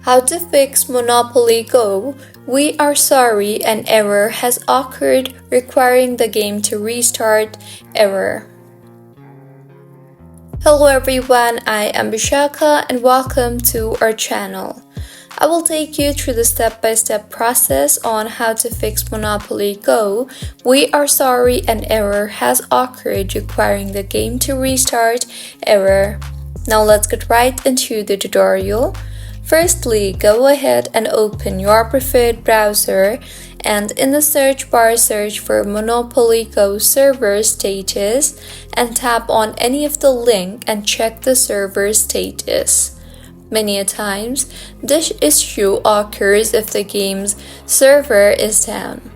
How to fix Monopoly Go? We are sorry, an error has occurred requiring the game to restart. Error. Hello everyone, I am Bishaka and welcome to our channel. I will take you through the step-by-step process on how to fix Monopoly Go. We are sorry, an error has occurred requiring the game to restart. Error. Now let's get right into the tutorial. Firstly, go ahead and open your preferred browser and in the search bar search for Monopoly Go server status and tap on any of the link and check the server status. Many a times, this issue occurs if the game's server is down.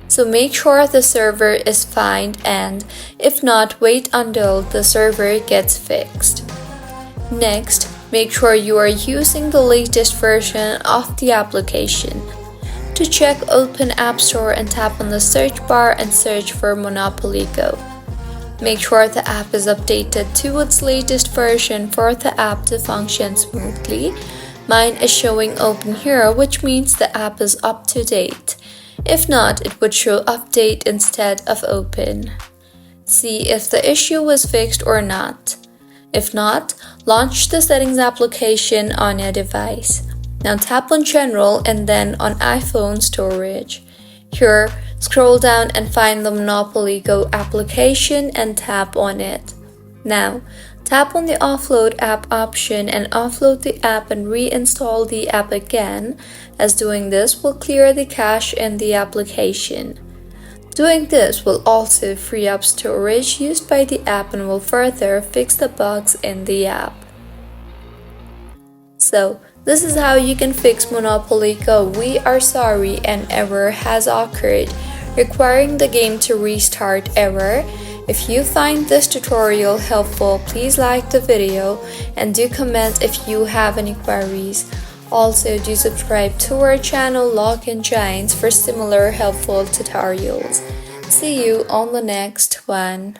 So make sure the server is fine and if not, wait until the server gets fixed. Next, make sure you are using the latest version of the application. To check, open App Store and tap on the search bar and search for Monopoly Go. Make sure the app is updated to its latest version for the app to function smoothly. Mine is showing open here, which means the app is up to date. If not, it would show update instead of open. See if the issue was fixed or not. If not, launch the settings application on your device. Now tap on General and then on iPhone Storage. Here, scroll down and find the Monopoly Go application and tap on it. Now, tap on the Offload App option and offload the app and reinstall the app again, as doing this will clear the cache in the application. Doing this will also free up storage used by the app and will further fix the bugs in the app. So, this is how you can fix Monopoly Go. We are sorry, an error has occurred, requiring the game to restart. Error. If you find this tutorial helpful, please like the video and do comment if you have any queries. Also, do subscribe to our channel Login Giants for similar helpful tutorials. See you on the next one.